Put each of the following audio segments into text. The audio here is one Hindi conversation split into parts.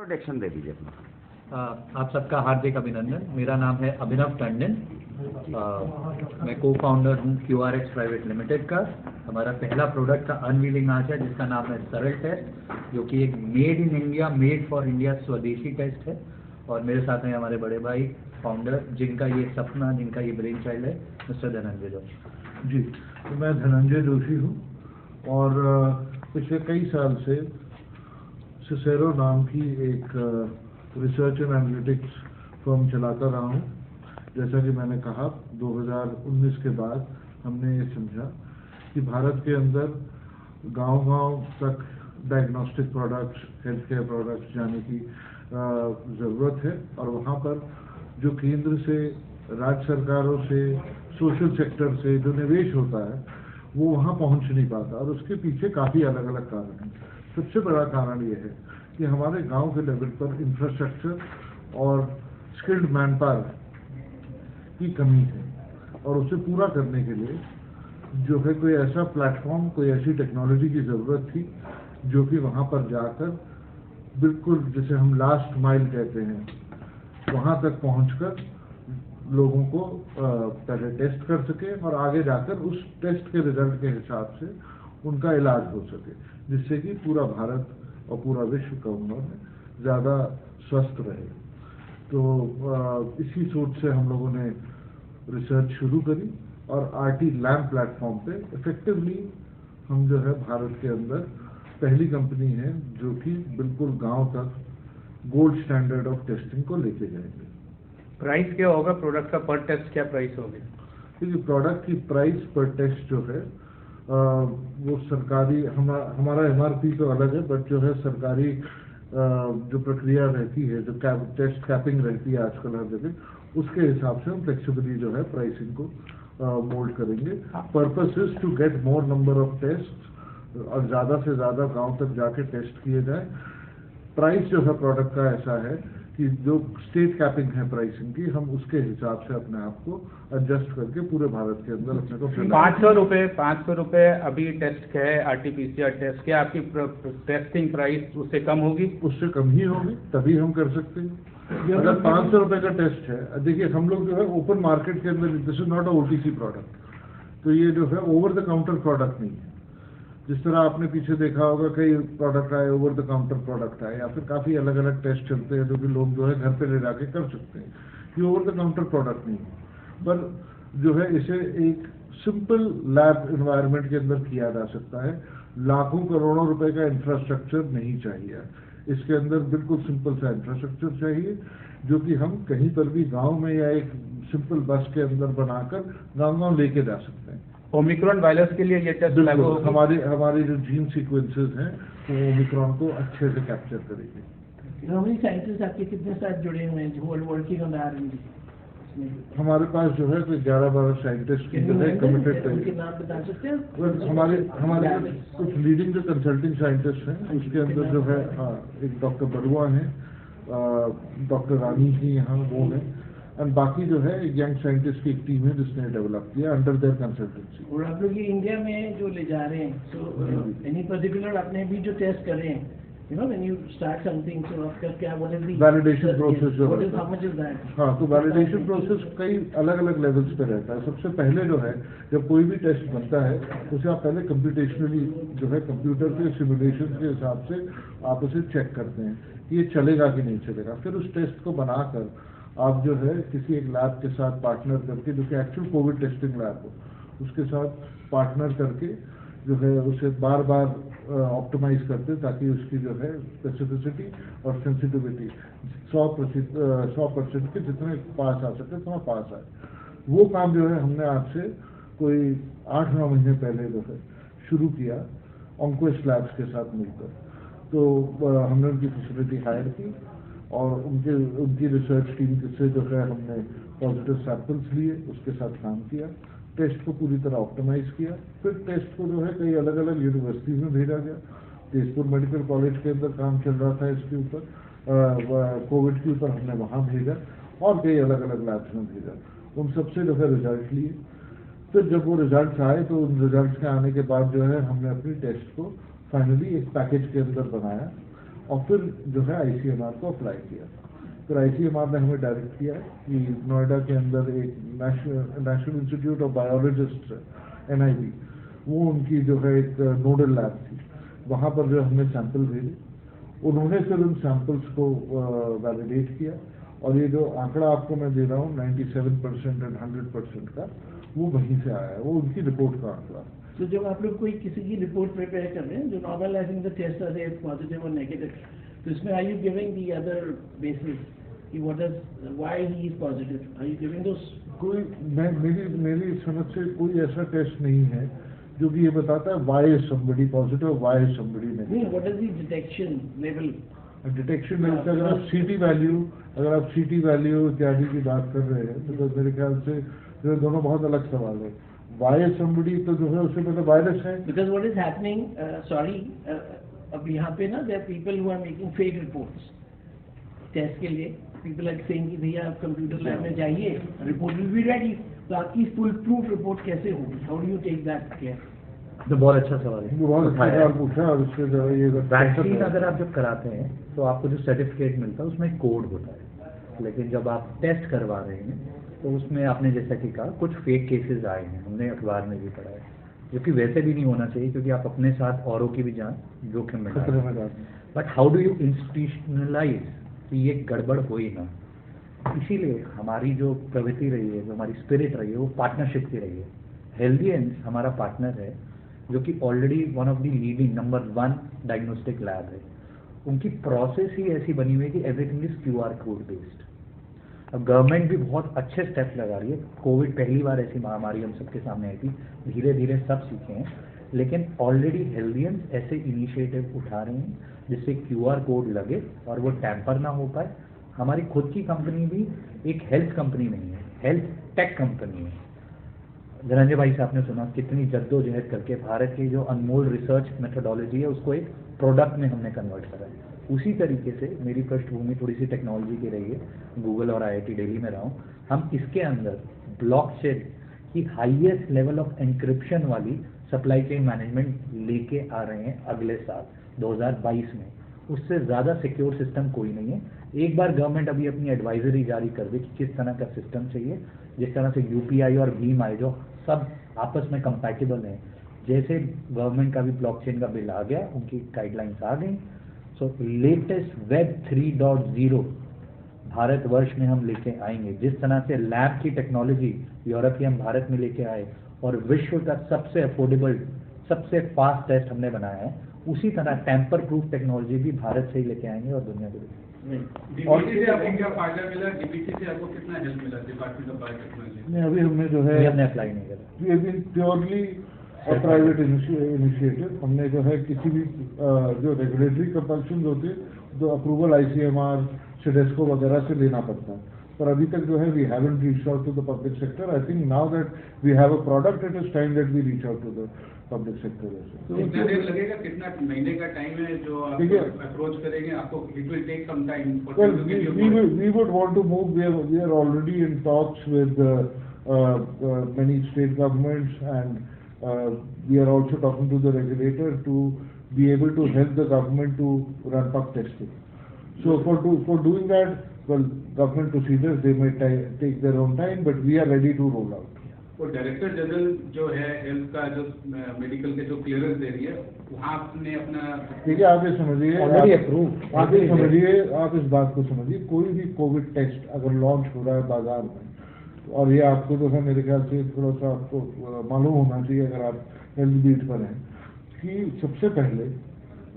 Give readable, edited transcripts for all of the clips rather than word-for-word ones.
प्रोटेक्शन दे दीजिए अपना। आप सबका हार्दिक अभिनंदन। मेरा नाम है अभिनव टंडन। मैं को फाउंडर हूँ QRX प्राइवेट लिमिटेड का। हमारा पहला प्रोडक्ट का अनवीलिंग आज है जिसका नाम है सरल टेस्ट, जो कि एक made in India, made for India स्वदेशी टेस्ट है। और मेरे साथ हैं हमारे बड़े भाई फाउंडर, जिनका ये सपना, जिनका ये ब्रेन चाइल्ड है, मिस्टर धनंजय जोशी जी। तो मैं धनंजय जोशी हूँ और पिछले कई साल से सिसेरो नाम की एक रिसर्च एंड एनालिटिक्स फर्म चलाता रहा हूँ। जैसा कि मैंने कहा, 2019 के बाद हमने ये समझा कि भारत के अंदर गांव-गांव तक diagnostic products, health care products जाने की ज़रूरत है, और वहाँ पर जो केंद्र से, राज्य सरकारों से, सोशल सेक्टर से जो निवेश होता है वो वहाँ पहुँच नहीं पाता, और उसके पीछे काफ़ी अलग अलग कारण हैं। सबसे बड़ा कारण ये है कि हमारे गांव के लेवल पर इंफ्रास्ट्रक्चर और स्किल्ड मैन पावर की कमी है, और उसे पूरा करने के लिए जो है कोई ऐसा प्लेटफॉर्म, कोई ऐसी टेक्नोलॉजी की ज़रूरत थी जो कि वहाँ पर जाकर बिल्कुल, जिसे हम लास्ट माइल कहते हैं, वहाँ तक पहुँचकर लोगों को पहले टेस्ट कर सके और आगे जाकर उस टेस्ट के रिजल्ट के हिसाब से उनका इलाज हो सके, जिससे कि पूरा भारत और पूरा विश्व का उन्होंने ज़्यादा स्वस्थ रहे। तो इसी सोच से हम लोगों ने रिसर्च शुरू करी और RT लैब प्लेटफॉर्म पे इफेक्टिवली हम जो है भारत के अंदर पहली कंपनी है जो कि बिल्कुल गांव तक गोल्ड स्टैंडर्ड ऑफ टेस्टिंग को लेके जाएंगे। प्राइस क्या होगा प्रोडक्ट का? पर टेस्ट क्या प्राइस होगी? क्योंकि प्रोडक्ट की प्राइस पर टेस्ट जो है वो सरकारी, हमारा MRP तो अलग है, बट जो है सरकारी जो प्रक्रिया रहती है, जो टेस्ट कैपिंग रहती है आजकल हर जगह, उसके हिसाब से हम फ्लेक्सिबली जो है प्राइसिंग को मोल्ड करेंगे। Purpose is to get more number of test और ज़्यादा से ज़्यादा गांव तक जाके टेस्ट किए जाए। प्राइस जो है प्रोडक्ट का ऐसा है कि जो स्टेट कैपिंग है प्राइसिंग की, हम उसके हिसाब से अपने आप को एडजस्ट करके पूरे भारत के अंदर अपने को 500 रुपये अभी टेस्ट का है, RT-PCR टेस्ट। क्या आपकी टेस्टिंग प्राइस उससे कम होगी? उससे कम ही होगी, तभी हम कर सकते हैं। अगर 500 रुपये का टेस्ट है, देखिए हम लोग जो है ओपन मार्केट के अंदर, this is not a OTC product, तो ये जो है ओवर द काउंटर प्रोडक्ट नहीं है। जिस तरह आपने पीछे देखा होगा कई प्रोडक्ट आए, ओवर द काउंटर प्रोडक्ट आए, या फिर काफ़ी अलग अलग टेस्ट चलते हैं जो कि लोग जो है घर पे ले जाके कर सकते हैं। ये ओवर द काउंटर प्रोडक्ट नहीं है, पर जो है इसे एक सिंपल लैब इन्वायरमेंट के अंदर किया जा सकता है। लाखों करोड़ों रुपए का इंफ्रास्ट्रक्चर नहीं चाहिए इसके अंदर, बिल्कुल सिंपल सा इंफ्रास्ट्रक्चर चाहिए जो कि हम कहीं पर भी गाँव में या एक सिंपल बस के अंदर बनाकर गाँव-गाँव लेके जा सकते हैं। ओमिक्रॉन वायरस के लिए ये टेस्ट लागू होगा? हमारे जो जीन सीक्वेंसेस हैं वो ओमिक्रॉन को अच्छे से कैप्चर करेंगे। हमारी साइंटिस्ट आपके कितने साथ जुड़े हुए हैं जो वर्किंग ऑन R&D? हमारे पास जो है कोई 11-12 साइंटिस्ट की जो है कमिटेड है। उनके नाम बता सकते हैं? हमारे कुछ लीडिंग जो कंसल्टिंग साइंटिस्ट हैं, उसके अंदर जो है एक डॉक्टर बरुआ हैं, डॉक्टर रानी जी यहाँ वो हैं, और बाकी जो है एक यंग साइंटिस्ट की एक टीम है जिसने डेवलप किया अंडर देयर कंसल्टेंसी। और आप लोग ये इंडिया में जो ले जा रहे हैं, सो एनी पर्टिकुलर आपने भी जो टेस्ट कर रहे हैं, you know when you start something, so आपका क्या, what is the validation process जो है, हाउ मच इज दैट? हाँ, तो वैलिडेशन प्रोसेस कई अलग अलग लेवल्स पे रहता है। सबसे पहले जो है, जब कोई भी टेस्ट बनता है उसे आप पहले कंप्यूटेशनली जो है कंप्यूटर के सिमुलेशन के हिसाब से आप उसे चेक करते हैं कि ये चलेगा कि नहीं चलेगा। फिर उस टेस्ट को बनाकर आप जो है किसी एक लैब के साथ पार्टनर करके, जो कि एक्चुअल कोविड टेस्टिंग लैब हो, उसके साथ पार्टनर करके जो है उसे बार बार ऑप्टिमाइज करते हैं ताकि उसकी जो है स्पेसिफिसिटी और सेंसिटिविटी 100% के जितने पास आ सकते उतना पास आए। वो काम जो है हमने आज से कोई 8-9 महीने पहले जो है शुरू किया ऑन्कोस लैब्स के साथ मिलकर। तो हमने उनकी फैसिलिटी हायर की और उनकी रिसर्च टीम से जो है हमने पॉजिटिव सैंपल्स लिए, उसके साथ काम किया, टेस्ट को पूरी तरह ऑप्टिमाइज किया। फिर टेस्ट को जो है कई अलग अलग यूनिवर्सिटीज़ में भेजा गया। तेजपुर मेडिकल कॉलेज के अंदर काम चल रहा था इसके ऊपर, कोविड के ऊपर हमने वहाँ भेजा और कई अलग अलग लैब्स में भेजा। उन सबसे जो है रिजल्ट लिए। फिर जब वो रिजल्ट आए तो उन रिजल्ट के आने के बाद जो है हमने अपनी टेस्ट को फाइनली एक पैकेज के अंदर बनाया और फिर जो है ICMR को अप्लाई किया। फिर ICMR ने हमें डायरेक्ट किया कि नोएडा के अंदर एक national institute of biologist NIB, वो उनकी जो है एक नोडल लैब थी, वहाँ पर जो हमने सैंपल भेजे, उन्होंने फिर उन सैंपल्स को वैलिडेट किया, और ये जो आंकड़ा आपको मैं दे रहा हूँ 97% एंड 100% का, वो वहीं से आया है, वो उनकी रिपोर्ट का आंकड़ा। तो जब आप लोग कोई किसी की रिपोर्ट प्रिपेयर कर रहे हैं जो normalising the test are positive और नेगेटिव, तो इसमें are you giving the other basis कि what is why he is positive, are you giving those? कोई मेरी समझ से कोई ऐसा टेस्ट नहीं है जो कि ये बताता है why is somebody positive, why is somebody negative. What is the detection level? Detection level का अगर आप CT वैल्यू इत्यादि की बात कर रहे हैं तो मेरे ख्याल से ये दोनों बहुत अलग सवाल है। Why is somebody तो जो है उससे पहले वायरस है। Because what is happening, अब यहाँ पे ना there are people who are making fake reports test के लिए। people are saying कि भैया आप कंप्यूटर लैब में जाइए, रिपोर्ट विल बी रेडी। तो आपकी फुल प्रूफ रिपोर्ट कैसे होगी? How do you take that care? तो बहुत अच्छा सवाल है, बहुत अच्छा सवाल पूछा। और उससे जो है ये वैक्सीन अगर आप जब कराते हैं तो आपको जो सर्टिफिकेट मिलता है उसमें कोड होता है, लेकिन जब आप टेस्ट करवा रहे हैं तो उसमें आपने जैसा कि कहा कुछ फेक केसेस आए हैं, हमने अखबार में भी पढ़ा है, जो कि वैसे भी नहीं होना चाहिए क्योंकि आप अपने साथ औरों की भी जान जोखिम में डाल रहे हैं। But how do you institutionalise कि ये गड़बड़ हो ही ना। इसीलिए हमारी जो प्रवृत्ति रही है, जो हमारी स्पिरिट रही है, वो पार्टनरशिप की रही है। हेल्दियंस हमारा पार्टनर है जो कि already one of the leading number 1 diagnostic lab है। उनकी प्रोसेस ही ऐसी बनी हुई है कि everything is QR code based. अब गवर्नमेंट भी बहुत अच्छे स्टेप्स लगा रही है। कोविड पहली बार ऐसी महामारी हम सबके सामने आई थी, धीरे धीरे सब सीखे हैं, लेकिन ऑलरेडी हेल्दियंस ऐसे इनिशिएटिव उठा रहे हैं जिससे QR कोड लगे और वो टैंपर ना हो पाए। हमारी खुद की कंपनी भी एक हेल्थ कंपनी नहीं है, हेल्थ टेक कंपनी है। धनंजय भाई से आपने सुना कितनी जद्दोजहद करके भारत की जो अनमोल रिसर्च मेथोडोलॉजी है उसको एक प्रोडक्ट में हमने कन्वर्ट करा है। उसी तरीके से मेरी पृष्ठभूमि थोड़ी सी टेक्नोलॉजी की रही है, गूगल और IIT दिल्ली में रहा हूँ। हम इसके अंदर ब्लॉकचेन की हाईएस्ट लेवल ऑफ एन्क्रिप्शन वाली सप्लाई चेन मैनेजमेंट लेके आ रहे हैं अगले साल 2022 में। उससे ज़्यादा सिक्योर सिस्टम कोई नहीं है। एक बार गवर्नमेंट अभी अपनी एडवाइजरी जारी कर दे कि किस तरह का सिस्टम चाहिए, जिस तरह से UPI और भीम आई जो सब आपस में कंपैटिबल हैं, जैसे गवर्नमेंट का भी ब्लॉकचेन का बिल आ गया, उनकी गाइडलाइंस आ गई। सो लेटेस्ट वेब 3.0 भारतवर्ष में हम लेके आएंगे। जिस तरह से लैब की टेक्नोलॉजी यूरोप की हम भारत में लेके आए और विश्व का सबसे अफोर्डेबल सबसे फास्ट टेस्ट हमने बनाया है, उसी तरह टैंपर प्रूफ टेक्नोलॉजी भी भारत से ही लेके आएंगे और दुनिया को देंगे। और DBT से आपको क्या फायदा मिला? DBT से आपको कितना हेल्प मिला डिपार्टमेंट ऑफ बायोटेक्नोलॉजी? नहीं, अभी हमने जो है हमने अप्लाई नहीं करा, ये भी प्योरली प्राइवेट इनिशिएटिव। हमने जो है किसी भी जो रेगुलेटरी कंपल्शन होते हैं तो अप्रूवल ICMR CDSCO वगैरह से लेना पड़ता है, पर अभी तक जो है we haven't reached out to the public sector. I think now that we have a product, it is time that we reach out to the public sector. कितना देर लगेगा, कितना महीने का टाइम है जो आप अप्रोच करेंगे? आपको it will take some time. Well, we would want to move. We are already in talks with many state governments, and we are also talking to the regulator to be able to help the government to ramp up testing. So for doing that, well, government procedures they may take their own time, but we are ready to roll out. तो डायरेक्टर जनरल जो है हेल्थ का जो मेडिकल के जो क्लियरेंस दे रही है, वहाँ आपने अपना ठीक है, आप ये समझिए, आप इस बात को समझिए, कोई भी कोविड टेस्ट अगर लॉन्च हो रहा है बाजार में, और ये आपको जो है मेरे ख्याल से थोड़ा सा आपको मालूम होना चाहिए अगर आप हेल्थ बीट पर हैं, कि सबसे पहले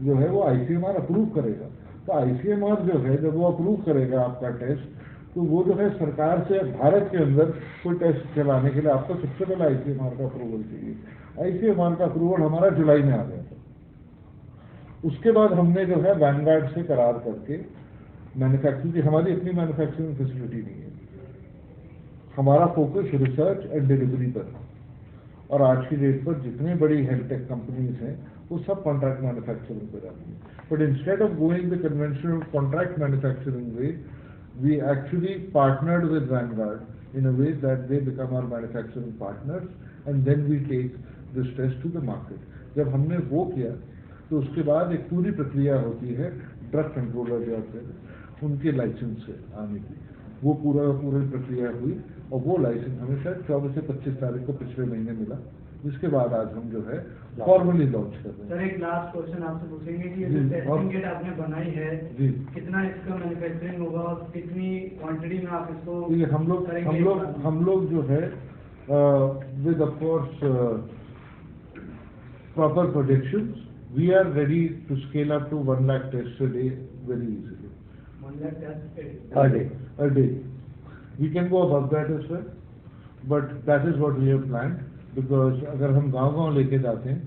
जो है वो ICMR अप्रूव करेगा। तो ICMR जो है जब वो अप्रूव करेगा आपका टेस्ट, तो वो जो है सरकार से भारत के अंदर कोई टेस्ट चलाने के लिए आपको सबसे पहले ICMR का अप्रूवल चाहिए। ICMR का अप्रूवल हमारा जुलाई में आ गया था। उसके बाद हमने जो है वैनगार्ड से करार करके मैन्युफैक्चरिंग की, हमारी अपनी मैन्युफैक्चरिंग फैसिलिटी नहीं है, हमारा फोकस रिसर्च एंड डिलीवरी पर है। और आज की डेट पर जितनी बड़ी हेल्थ टेक कंपनीज हैं वो सब कॉन्ट्रैक्ट मैन्युफैक्चरिंग पर आती है। But instead of going the conventional contract manufacturing way, we actually partnered with Vanguard in a way that they become our manufacturing partners, and then we take this test to the market. जब हमने वो किया तो उसके बाद एक पूरी प्रक्रिया होती है ड्रग कंट्रोलर जो आते हैं उनके लाइसेंस से आने की, वो पूरी प्रक्रिया हुई और वो लाइसेंस हमें शायद 24 से 25 तारीख को पिछले महीने मिला, जिसके बाद आज हम जो है फॉर्मली लॉन्च कर रहे हैं। सर एक लास्ट क्वेश्चन आपसे पूछेंगे कि ये जी, जो टेस्टिंग और- किट आपने बनाई है जी। कितना इसका मैन्युफैक्चरिंग होगा और कितनी क्वांटिटी में आप इसको देखिए हम लोग जो है with of course proper projections we are ready to scale up to 1 lakh test a day very easily 1 lakh test a day. We can go above that as well, but that is what we have planned, because अगर हम गांव-गांव लेके जाते हैं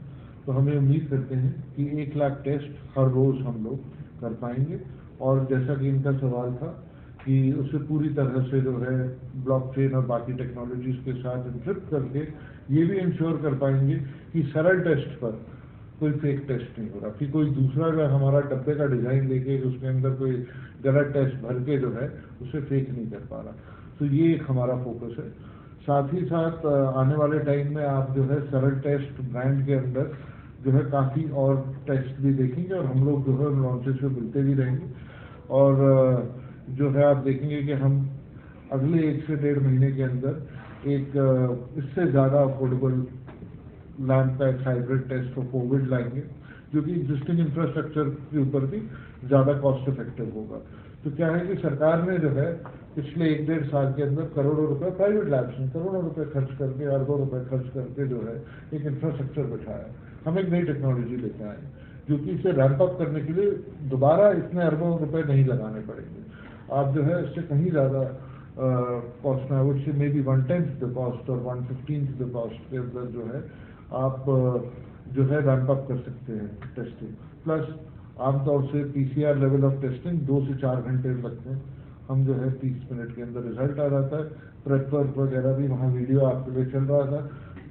तो हमें उम्मीद करते हैं कि 1 लाख टेस्ट हर रोज हम लोग कर पाएंगे, और जैसा कि इनका सवाल था कि उसे पूरी तरह से जो है ब्लॉकचेन और बाकी टेक्नोलॉजीज के साथ इंक्रिप्ट करके ये भी इंश्योर कर पाएंगे कि सरल टेस्ट पर कोई फेक टेस्ट नहीं हो रहा, कि कोई दूसरा जो हमारा डब्बे का डिजाइन लेके उसके अंदर कोई गलत टेस्ट भर के जो है उसे फेक नहीं कर पा रहा। तो ये एक हमारा फोकस है। साथ ही साथ आने वाले टाइम में आप जो है सरल टेस्ट ब्रांड के अंदर जो है काफ़ी और टेस्ट भी देखेंगे, और हम लोग जो है लॉन्चेस में मिलते भी रहेंगे, और जो है आप देखेंगे कि हम अगले 1 से 1.5 महीने के अंदर एक इससे ज़्यादा अफोर्डेबल लैब का एक हाइब्रिड टेस्ट फॉर कोविड लाएंगे, जो कि एग्जिस्टिंग इंफ्रास्ट्रक्चर के ऊपर भी ज़्यादा कॉस्ट इफेक्टिव होगा। तो क्या है कि सरकार ने जो है पिछले 1-1.5 साल के अंदर करोड़ों रुपए प्राइवेट लैब्स में करोड़ों रुपए खर्च करके, अरबों रुपए खर्च करके जो है एक इंफ्रास्ट्रक्चर बैठाया। हम एक नई टेक्नोलॉजी लेके आए जो कि इसे रैंप अप करने के लिए दोबारा इतने अरबों रुपए नहीं लगाने पड़ेंगे। आप जो है इससे कहीं ज़्यादा कॉस्ट में, would say may be 1/10 the cost और 1/15 द कॉस्ट के अंदर जो है आप जो है रैंप अप कर सकते हैं टेस्टिंग। प्लस आमतौर से PCR लेवल ऑफ टेस्टिंग 2 से 4 घंटे लगते हैं, हम जो है 30 मिनट के अंदर रिजल्ट आ जाता है। प्रेप वर्क वगैरह भी वहाँ वीडियो आपके लिए चल रहा था,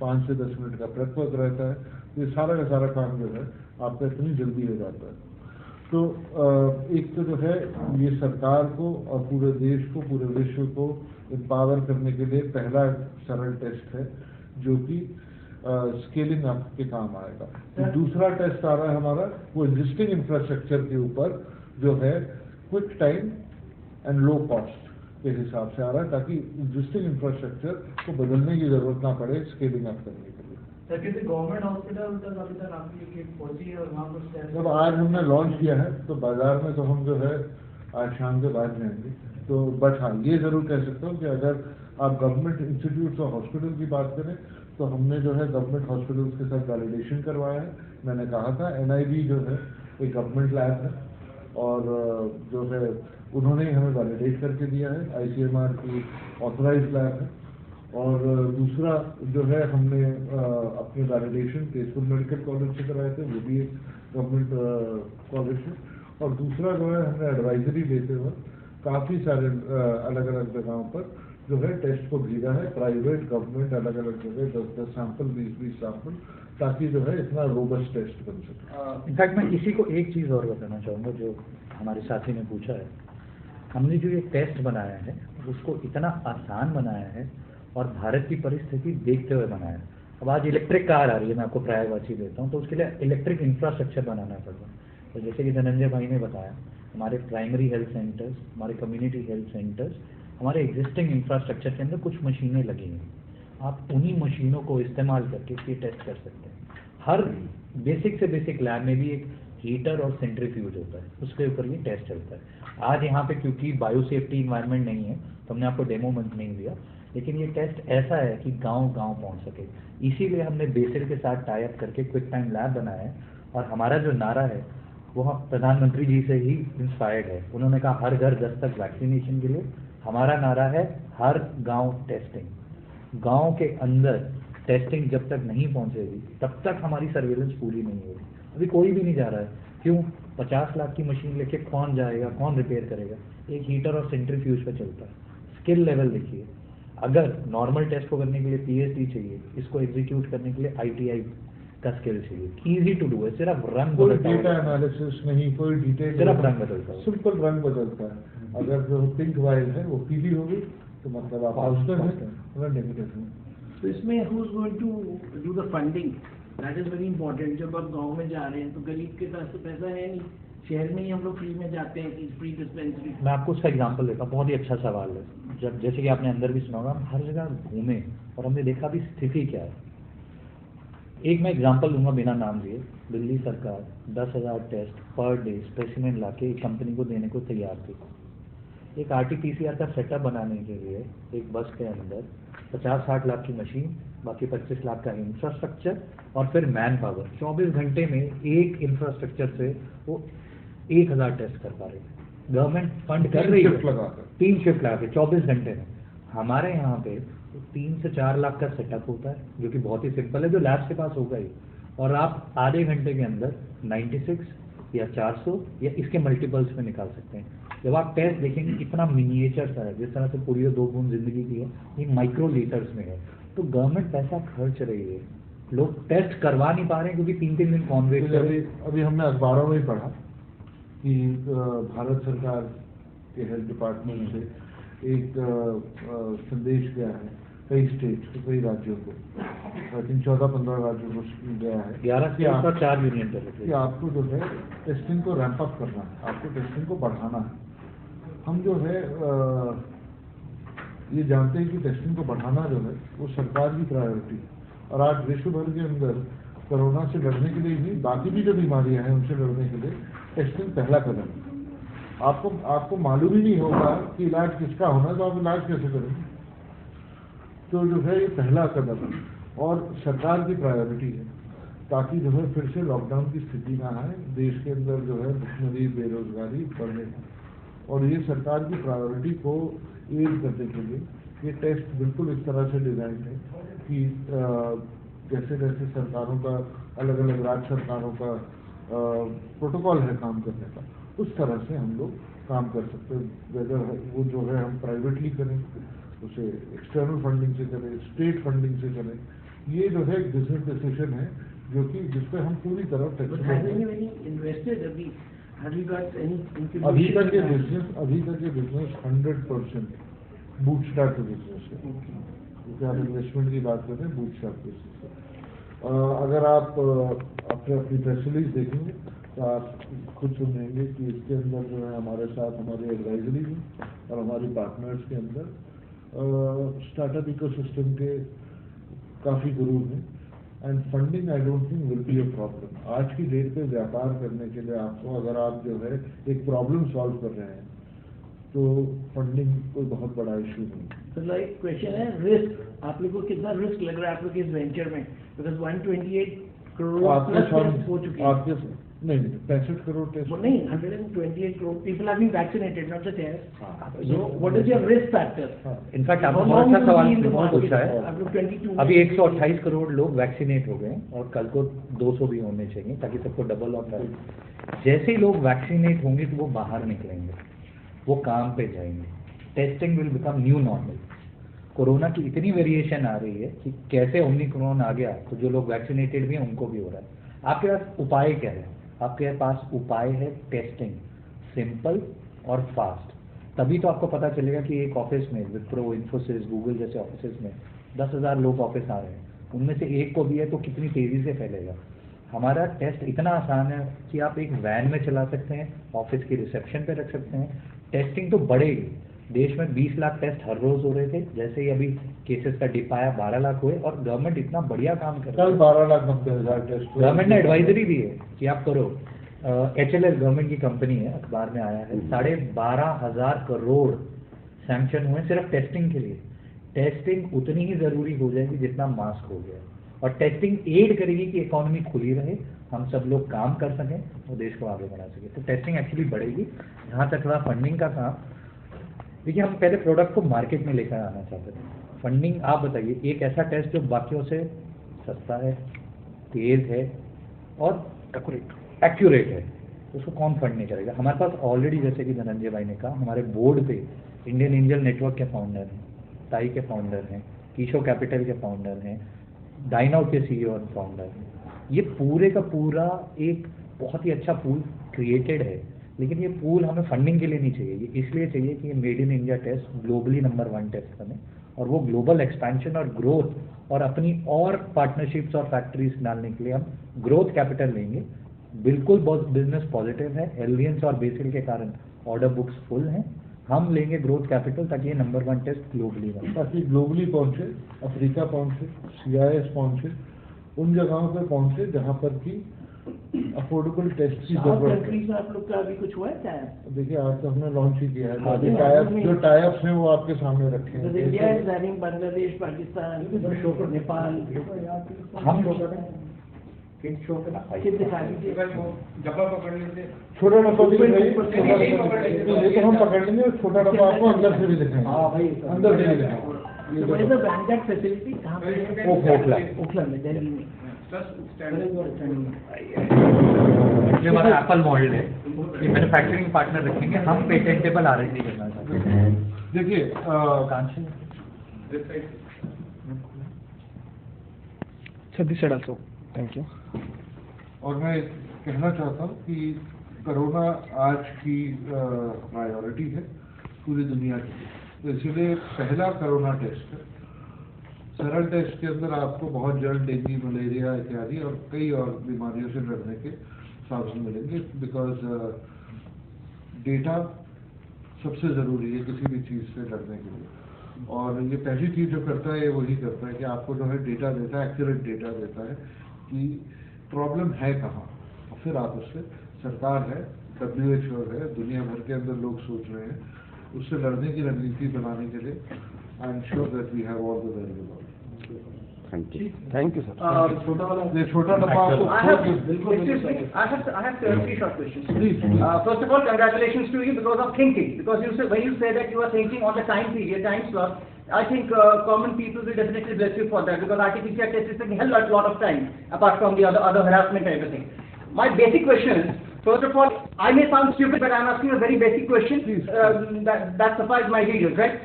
5 से 10 मिनट का प्रेप वर्क रहता है। ये सारा का सारा काम जो है आपका इतनी जल्दी हो जाता है। तो एक तो जो है ये सरकार को और पूरे देश को, पूरे विश्व को एम्पावर करने के लिए पहला सरल टेस्ट है जो कि स्केलिंग अप के काम आएगा। तो दूसरा टेस्ट आ रहा है हमारा, वो एग्जिस्टिंग इंफ्रास्ट्रक्चर के ऊपर जो है quick time and low cost के हिसाब से आ रहा है, ताकि एग्जिस्टिंग इंफ्रास्ट्रक्चर को बदलने की जरूरत ना पड़े स्केलिंग अप करने के लिए। सर किसी गवर्नमेंट हॉस्पिटल तक अभी तक आपकी किट पहुंची है और वहाँ कुछ टेस्ट? जब आज हमने लॉन्च किया है तो बाजार में तो हम जो है आज शाम के बाद जाएंगे। तो बट हाँ, ये जरूर कह सकता हूँ कि अगर आप गवर्नमेंट इंस्टीट्यूट और हॉस्पिटल की बात करें तो हमने जो है गवर्नमेंट हॉस्पिटल्स के साथ वैलिडेशन करवाया है। मैंने कहा था NIB जो है एक गवर्नमेंट लैब है, और जो है उन्होंने ही हमें वैलिडेट करके दिया है, ICMR की ऑथराइज्ड लैब है। और दूसरा जो है हमने अपने वैलिडेशन तेजपुर मेडिकल कॉलेज से कराए थे, वो भी एक गवर्नमेंट कॉलेज है। और दूसरा जो है हमने एडवाइजरी लेते हुए काफ़ी सारे अलग अलग जगहों पर जो है टेस्ट को भेजा है, प्राइवेट गवर्नमेंट अलग अलग जगह 10-10 सैंपल 20-20 सैंपल, ताकि जो है इतना रोबस्ट टेस्ट बन सके। इनफैक्ट मैं किसी को एक चीज़ और बताना चाहूँगा जो हमारे साथी ने पूछा है। हमने जो ये टेस्ट बनाया है उसको इतना आसान बनाया है और भारत की परिस्थिति देखते हुए बनाया है। अब आज इलेक्ट्रिक कार आ रही है, मैं आपको पर्यायवाची देता हूँ, तो उसके लिए इलेक्ट्रिक इंफ्रास्ट्रक्चर बनाना पड़ेगा। तो जैसे कि धनंजय भाई ने बताया, हमारे प्राइमरी हेल्थ सेंटर्स, हमारे कम्युनिटी हेल्थ सेंटर्स, हमारे एग्जिस्टिंग इंफ्रास्ट्रक्चर के अंदर कुछ मशीनें लगी हैं। आप उन्हीं मशीनों को इस्तेमाल करके ये टेस्ट कर सकते हैं। हर बेसिक से बेसिक लैब में भी एक हीटर और सेंट्रीफ्यूज होता है, उसके ऊपर ये टेस्ट चलता है। आज यहाँ पे क्योंकि बायो सेफ्टी इन्वायरमेंट नहीं है तो हमने आपको डेमो मंथ नहीं दिया, लेकिन ये टेस्ट ऐसा है कि गांव-गांव पहुंच सके। इसीलिए हमने बेसिल के साथ टाई अप करके क्विक टाइम लैब बनाया है। और हमारा जो नारा है वो प्रधानमंत्री जी से ही इंस्पायर्ड है। उन्होंने कहा हर घर 10 तक वैक्सीनेशन के लिए, हमारा नारा है हर गांव टेस्टिंग। गांव के अंदर टेस्टिंग जब तक नहीं पहुंचेगी तब तक हमारी सर्वेलेंस पूरी नहीं होगी। अभी कोई भी नहीं जा रहा है, क्यों? 50 लाख की मशीन लेके कौन जाएगा, कौन रिपेयर करेगा? एक हीटर और सेंट्रीफ्यूज पे चलता है। स्किल लेवल देखिए, अगर नॉर्मल टेस्ट को करने के लिए PhD चाहिए, इसको एग्जीक्यूट करने के लिए ITI का स्किल चाहिए। इजी टू डू है, सिर्फ रंग कोई बदलता डेटा है, एनालिसिस नहीं, कोई डिटेल, सिर्फ रंग बदलता है। सिंपल रंग बदलता है। अगर जो पिंक वाइल है वो पीली होगी तो मतलब आप पॉजिटिव है और नेगेटिव है। तो इसमें who is going to do the funding, that is very important. जब आप गांव में जा रहे हैं तो गरीब के पास तो पैसा है नहीं, शहर में ही हम लोग फ्री में जाते हैं कि फ्री डिस्पेंसरी। मैं आपको उसका एग्जांपल देता हूँ, बहुत ही अच्छा सवाल है। जब जैसे कि आपने अंदर भी सुना होगा, हम हर जगह घूमे और हमने देखा भी स्थिति क्या है। एक मैं एग्जांपल दूंगा बिना नाम लिए। दिल्ली सरकार 10,000 टेस्ट पर डे स्पेसिमेन लाके एक कंपनी को देने को तैयार थी। एक RT-PCR का सेटअप बनाने के लिए एक बस के अंदर 50-60 लाख की मशीन, बाकी 25 लाख का इंफ्रास्ट्रक्चर और फिर मैन पावर। 24 घंटे में एक इंफ्रास्ट्रक्चर से वो 1,000 टेस्ट कर पा रहे हैं। गवर्नमेंट फंड कर रही है 3 शिफ्ट लगा के 24 घंटे में। हमारे यहाँ पे 3 से 4 लाख का सेटअप होता है, जो कि बहुत ही सिंपल है, जो लैब्स के पास होगा ही, और आप आधे घंटे के अंदर 96 या 400 या इसके मल्टीपल्स में निकाल सकते हैं। जब आप टेस्ट देखेंगे कितना मिनिएचर सा है, जिस तरह से पूरी 2 बूंद जिंदगी की है, ये माइक्रो लीटर्स में है। तो गवर्नमेंट पैसा खर्च रही है, लोग टेस्ट करवा नहीं पा रहे हैं क्योंकि 3-3 दिन कॉन्वेट कर। अभी हमने अखबारों में ही पढ़ा कि भारत सरकार के हेल्थ डिपार्टमेंट से एक संदेश गया है कई स्टेट कई राज्यों को, आई थिंक 14-15 राज्यों को गया है, 11 स्टेट और 4 यूनियन टेरिटरी, कि आपको जो है टेस्टिंग को रैंप अप करना है, आपको टेस्टिंग को बढ़ाना है। हम जो है ये जानते हैं कि टेस्टिंग को बढ़ाना जो है वो सरकार की प्रायोरिटी है। और आज विश्व भर के अंदर कोरोना से लड़ने के लिए भी, बाकी भी जो बीमारियां हैं उनसे लड़ने के लिए टेस्टिंग पहला कदम है। आपको मालूम ही नहीं होगा कि इलाज किसका होना है, तो आप इलाज कैसे करेंगे? तो जो है ये पहला कदम है और सरकार की प्रायोरिटी है, ताकि जो है फिर से लॉकडाउन की स्थिति ना आए, देश के अंदर जो है भुखमरी बेरोजगारी बढ़े। और ये सरकार की प्रायोरिटी को एड करने के लिए ये टेस्ट बिल्कुल इस तरह से डिजाइन है कि जैसे जैसे सरकारों का अलग अलग राज्य सरकारों का प्रोटोकॉल है काम करने का, उस तरह से हम लोग काम कर सकते हैं। वेदर वो जो है हम प्राइवेटली करें, उसे एक्सटर्नल फंडिंग से करें, स्टेट फंडिंग से करें, ये जो है बिजनेस डिसीजन है जो कि जिसपे हम पूरी तरह अभी अभी तक ये बिजनेस 100% बूटस्ट्रैप बिजनेस है, क्योंकि आप इन्वेस्टमेंट की बात करते हैं, बूटस्ट्रैप बिजनेस है। अगर आप अपनी प्रेस रिलीज देखेंगे तो आप खुद सुनेंगे कि इसके अंदर जो है हमारे साथ हमारी एडवाइजरी है और हमारी पार्टनर्स के अंदर स्टार्टअप इकोसिस्टम के काफ़ी गुरु हैं। And funding I don't think will be a problem. आज की डेट पे व्यापार करने के लिए आपको, अगर आप जो है एक प्रॉब्लम सॉल्व कर रहे हैं, तो फंडिंग कोई बहुत बड़ा इशू नहीं। तो लाइक क्वेश्चन है रिस्क, आप लोगों को कितना रिस्क लग रहा है आप लोग इस वेंचर में? बिकॉज 128 करोड़ प्लस टेस्ट हो चुके हैं। आपके नहीं 65 करोड़ टेस्ट नहीं, 128 crore people have been vaccinated, not the test. So what is your risk factor? In fact आपने बहुत अच्छा सवाल पूछा है। आप लोग 22 अभी 128 करोड़ लोग वैक्सीनेट हो गए और कल को 200 भी होने चाहिए, ताकि सबको डबल ऑफ रहे। जैसे ही लोग वैक्सीनेट होंगे तो वो बाहर निकलेंगे, वो काम पे जाएंगे, testing will become new normal. Corona की इतनी वेरिएशन आ रही है कि कैसे ओमिक्रॉन आ गया तो जो लोग वैक्सीनेटेड भी हैं उनको भी हो रहा है। आपके पास उपाय क्या है? आपके पास उपाय है टेस्टिंग, सिंपल और फास्ट। तभी तो आपको पता चलेगा कि एक ऑफिस में विप्रो, इन्फोसिस, गूगल जैसे ऑफिस में 10,000 लोग ऑफिस आ रहे हैं, उनमें से एक को भी है तो कितनी तेजी से फैलेगा। हमारा टेस्ट इतना आसान है कि आप एक वैन में चला सकते हैं, ऑफिस की रिसेप्शन पे रख सकते हैं। टेस्टिंग तो बढ़ेगी। देश में 20 लाख टेस्ट हर रोज हो रहे थे, जैसे ही अभी केसेस का डिप आया 12 लाख हुए, और गवर्नमेंट इतना बढ़िया काम कर रही है। कल 12,90,000 टेस्ट गवर्नमेंट ने एडवाइजरी दी है कि आप करो। HLS गवर्नमेंट की कंपनी है, अखबार में आया है, 12,500 करोड़ सैंक्शन हुए सिर्फ टेस्टिंग के लिए। टेस्टिंग उतनी ही जरूरी हो जाएगी जितना मास्क हो गया, और टेस्टिंग एड करेगी कि इकोनॉमी खुली रहे, हम सब लोग काम कर सकें और देश को आगे बढ़ा सकें। तो टेस्टिंग एक्चुअली बढ़ेगी। जहाँ तक रहा फंडिंग का काम, देखिए हम पहले प्रोडक्ट को मार्केट में लेकर आना चाहते थे। फंडिंग आप बताइए, एक ऐसा टेस्ट जो बाकियों से सस्ता है, तेज है और एक्यूरेट है, उसको कौन फंड नहीं करेगा? हमारे पास ऑलरेडी, जैसे कि धनंजय भाई ने कहा, हमारे बोर्ड पे इंडियन एंजल नेटवर्क के फाउंडर हैं, ताई के फाउंडर हैं, कीशो कैपिटल के फाउंडर हैं, डाइनआउट के CEO और फाउंडर हैं। ये पूरे का पूरा एक बहुत ही अच्छा पूल क्रिएटेड है, लेकिन ये पूल हमें फंडिंग के लिए नहीं चाहिए। ये इसलिए चाहिए कि ये made in India test globally number 1 test बने, और वो ग्लोबल एक्सपेंशन और ग्रोथ और अपनी और पार्टनरशिप्स और फैक्ट्रीज डालने के लिए हम ग्रोथ कैपिटल लेंगे, बिल्कुल बहुत बिजनेस पॉजिटिव है। एलियंस और बेसिल के कारण ऑर्डर बुक्स फुल हैं। हम लेंगे ग्रोथ कैपिटल ताकि ये नंबर 1 टेस्ट ग्लोबली बने। ताकि ग्लोबली पहुंचे, अफ्रीका पहुंचे, CIS पहुंचे, उन जगहों पे पहुंचे जहां पर कि अफोर्डेबल टेस्ट की साउथ जरूरत है। कंट्रीज में आप लोग का अभी कुछ हुआ है? देखिए आज तो हमने लॉन्च ही किया है, हाँ, जो टाइप्स हैं वो आपके सामने रखे हैं। India is having Bangladesh, Pakistan, Nepal. हम किस दिखा दीजिए। डब्बा पकड़ लेते छोटा डब्बा भी दिखाइए, ये तो हम पकड़ लेंगे, छोटा डब्बा आपको अंदर से भी दिखाएंगे। हाँ भाई, अंदर से भी दिखाएंगे। So what is the branded facility? कहाँ पे है? ओखला। ओखला में, दिल्ली में। ये हमारा एप्पल मॉडल है। ये मैन्युफैक्चरिंग पार्टनर रखेंगे, हम पेटेंटेबल R&D करना चाहते हैं। देखिए Kanchi This side also. Thank you. और मैं कहना चाहता हूँ कि कोरोना आज की प्रायोरिटी है पूरी दुनिया की, तो इसलिए पहला कोरोना टेस्ट है। सरल टेस्ट के अंदर आपको बहुत जल्द डेंगू, मलेरिया इत्यादि और कई और बीमारियों से लड़ने के साधन मिलेंगे, बिकॉज डेटा सबसे ज़रूरी है किसी भी चीज़ से लड़ने के लिए। और ये पहली चीज़ जो करता है ये वही करता है कि आपको जो है डेटा देता है, एक्यूरेट डेटा देता है कि प्रॉब्लम है कहाँ, और फिर आप उससे, सरकार है, WHO है, दुनिया भर के अंदर लोग सोच रहे हैं, उससे लड़ने की रणनीति बनाने के लिए I am sure that we have all the variable. Thank you, sir. ये छोटा डब्बा आपको I have three short questions. Please. First of all, congratulations to you because of thinking. Because when you say that you are thinking on the time period, time slot, I think common people will definitely bless you for that, because RT-PCR test is taking a lot of time apart from the other harassment and everything. My basic question is, first of all, I may sound stupid, but I am asking a very basic question. Please. That suffices my videos, right?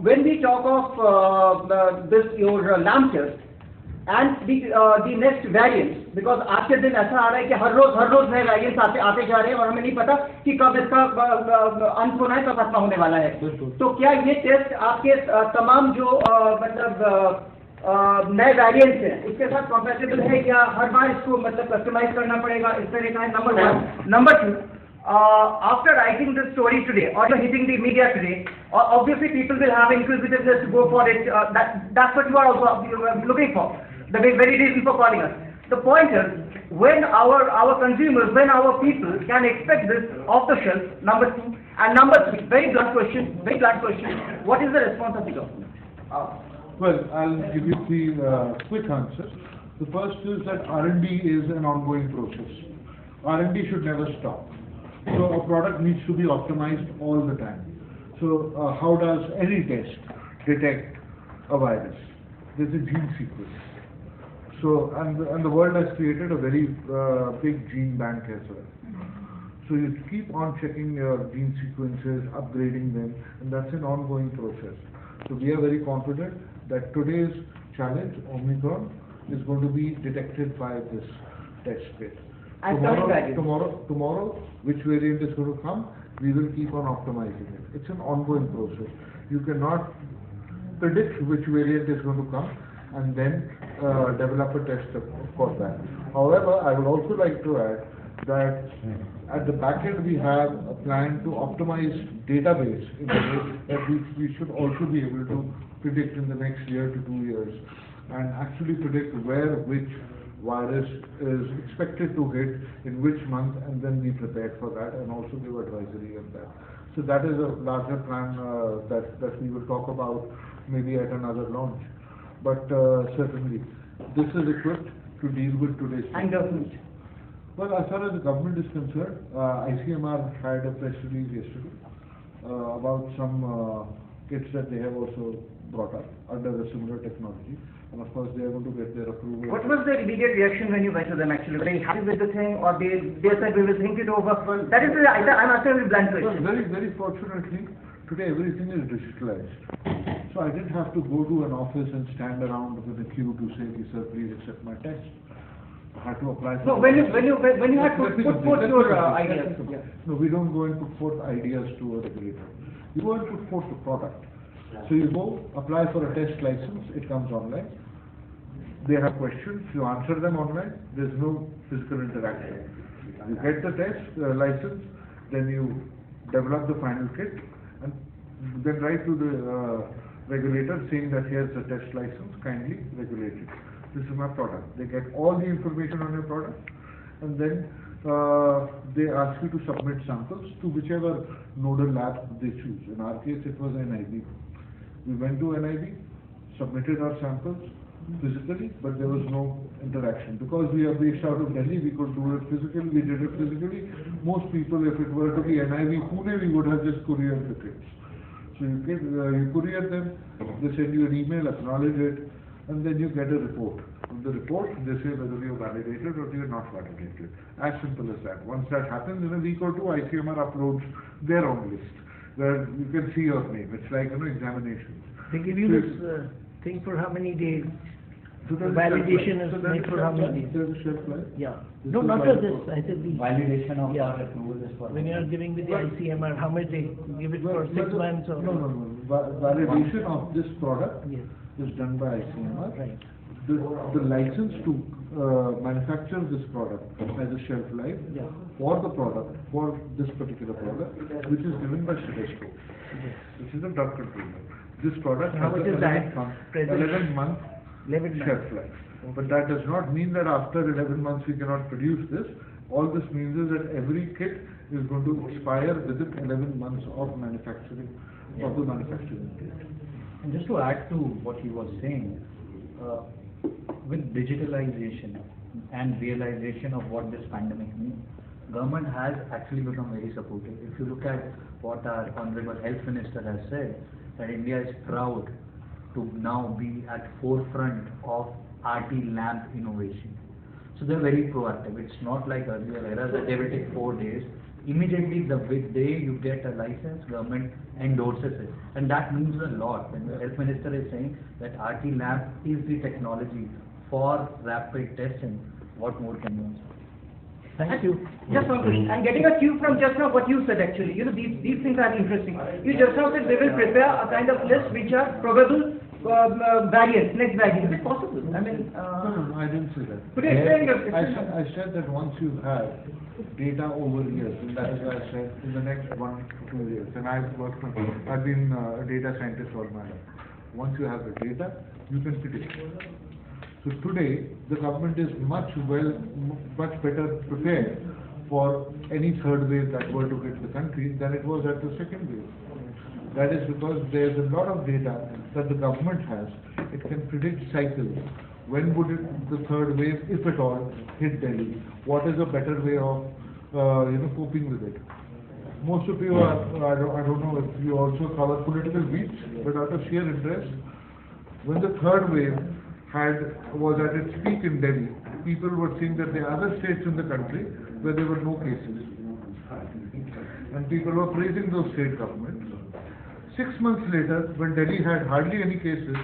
When we talk of your lamp test and the next variants, because आज के दिन ऐसा आ रहा है कि हर रोज नए वेरिएंट्स आते जा रहे हैं और हमें नहीं पता कि कब इसका अंत होना है, कब खत्म होने वाला है। तो क्या ये टेस्ट आपके तमाम जो नए वेरिएंट्स हैं इसके साथ कॉम्पैटिबल है, या हर बार इसको मतलब कस्टमाइज करना पड़ेगा, इस तरह का है? Number 1। Number 2, after writing this story today or hitting the media today, obviously people will have inquisitiveness to go for it. That's what you are also looking for, the very reason for calling us. The point is, when our consumers, when our people can expect this off the shelf, number 2. And number 3, very blunt question, what is the response of the government? Well, I'll give you the quick answer. The first is that R&D is an ongoing process. R&D should never stop. So a product needs to be optimized all the time. So how does any test detect a virus? There's a gene sequence. So and the world has created a very big gene bank as well. So you keep on checking your gene sequences, upgrading them, and that's an ongoing process. So we are very confident that today's challenge, Omicron, is going to be detected by this test kit. Tomorrow, which variant is going to come, we will keep on optimizing it. It's an ongoing process. You cannot predict which variant is going to come and then develop a test for that. However, I would also like to add that at the back end we have a plan to optimize database in a way that we should also be able to predict in the next year to 2 years and actually predict where which virus is expected to hit in which month, and then be prepared for that and also give advisory on that. So that is a larger plan that we will talk about maybe at another launch. But certainly this is equipped to deal with today's And government? Well, as far as the government is concerned, ICMR had a press release yesterday about some kits that they have also brought up under a similar technology, and of course they are going to get their approval. What was their immediate reaction when you went to them actually? Were they happy with the thing, or they said we will think it over? That is I'm asking a blunt question. Well, very fortunately, today everything is digitalized. So I didn't have to go to an office and stand around with a queue to say, sir, please accept my test. I had to apply for. No, when you had to put forth your ideas. No, we don't go and put forth ideas to a regulator. You go and put forth the product. So you go, apply for a test license, it comes online. they have questions, you answer them online, there's no physical interaction. You get the test license, then you develop the final kit, and then write to the regulator saying that here's a test license, kindly regulate it. This is my product. They get all the information on your product, and then they ask you to submit samples to whichever nodal lab they choose. In our case, it was NIB. We went to NIB, submitted our samples physically, but there was no interaction. Because we are based out of Delhi, we could do it physically, we did it physically. Most people, if it were to be NIB Pune, we would have just couriered the kits. So you courier them, they send you an email, acknowledge it, and then you get a report. From the report, they say whether you are validated or you are not validated. As simple as that. Once that happens, in a week or two, ICMR uploads their own list, where you can see your name. It's like, examinations. They give you this thing for how many days? So The validation is made for how many days? There's a shelf life. Yeah. This No, is not valid for this. for- I said the Validation of Yeah. our approval is for. when you are giving with the ICMR, how much they give it for 6 months or? No. Validation of this product Yes. is done by ICMR. Right. The license to manufacture this product has a shelf life Yeah. for the product, for this particular product, which is given by Citesco, which is a drug controller. This product How has much a is that 11-month present? 11-month 11 months. shelf life. But that does not mean that after 11 months we cannot produce this. All this means is that every kit is going to expire within 11 months of manufacturing, of the manufacturing date. And just to add to what he was saying, with digitalization and realization of what this pandemic means, government has actually become very supportive. If you look at what our Honorable Health Minister has said, that India is proud to now be at forefront of RT lab innovation. So they're very proactive. It's not like earlier eras that they will take 4 days. Immediately the day you get a license, government endorses it. And that means a lot. When the Health Minister is saying that RT lab is the technology for rapid testing, what more can you answer? Thank you. Just one question. I'm getting a cue from just now what you said actually. These things are interesting. You just now said they will prepare a kind of list which are probable variants, next variant. Is it possible? I mean, No, I didn't say that. could you explain your I said that once you have data over years, and that is why I said in the next 1 to 2 years, and I've been a data scientist all my life. Once you have the data, you can predict. So today, the government is much better prepared for any third wave that were to hit the country than it was at the second wave. That is because there is a lot of data that the government has. It can predict cycles. When would the third wave, if at all, hit Delhi? What is a better way of, coping with it? Most of you are, I don't know if you also cover political beats, but out of sheer interest, when the third wave was at its peak in Delhi, people were saying that there are other states in the country where there were no cases. And people were praising those state governments. 6 months later, when Delhi had hardly any cases,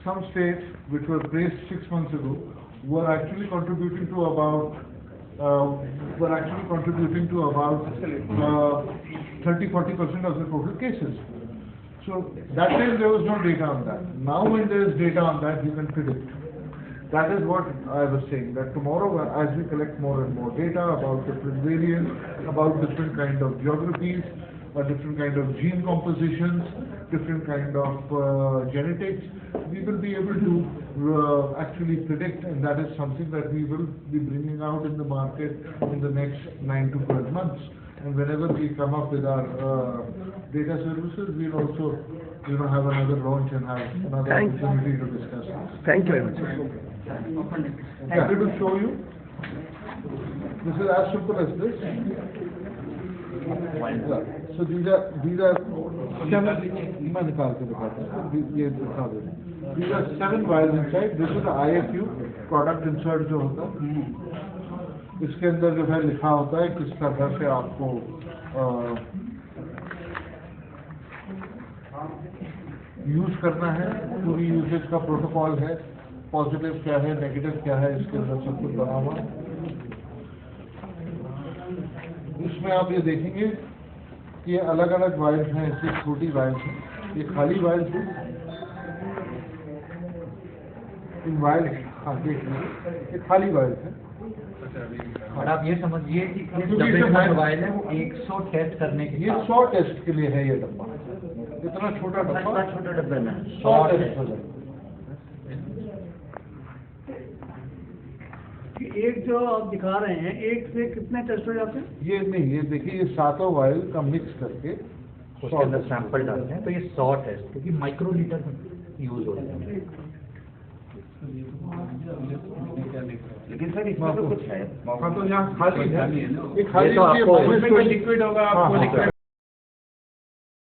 some states which were praised 6 months ago were actually contributing to about 30-40% of the total cases. So that time there was no data on that. Now when there is data on that, you can predict. That is what I was saying, that tomorrow as we collect more and more data about different variants, about different kind of geographies, different kind of gene compositions, different kind of genetics, we will be able to actually predict, and that is something that we will be bringing out in the market in the next 9 to 12 months. And whenever we come up with our data services, we'll also, have another launch and have another opportunity to discuss this. Thank you very much. Happy to show you. This is as simple as this. Yeah. So these are मैं निकाल के दिखाता हूँ, ये दिखा दे। These are 7 vials inside. This is the IFU product insert जो होता है। इसके अंदर जो है लिखा होता है किस तरह से आपको यूज करना है, पूरी यूसेज का प्रोटोकॉल है, पॉजिटिव क्या है, नेगेटिव क्या है, इसके अंदर सब कुछ बना हुआ है। इसमें आप ये देखेंगे कि ये अलग अलग वायल्स हैं, ऐसी छोटी वायल्स हैं, ये खाली वायल्स हैं, इन वायल, हाँ देखिए ये खाली वायल है। और आप ये समझिए कि इस क्योंकि डब्बे इसमें में जो वायल है वो 100 टेस्ट करने के ये 100 टेस्ट के लिए है ये डब्बा, इतना छोटा डब्बा, छोटे डब्बे में 100 टेस्ट हो जाएगा। एक जो आप दिखा रहे हैं, एक से कितने टेस्ट हो जाते हैं? ये नहीं, ये देखिए ये सातों वायल का मिक्स करके उसके अंदर सैंपल डालते हैं, तो ये 100 टेस्ट, क्योंकि माइक्रोलीटर में यूज होते हैं। लेकिन सर इसमें तो कुछ है। हाँ तो यहाँ खाली है, ये ये खाली तो आपको उसमें कोई लिक्विड होगा, आपको हाँ, लिक्विड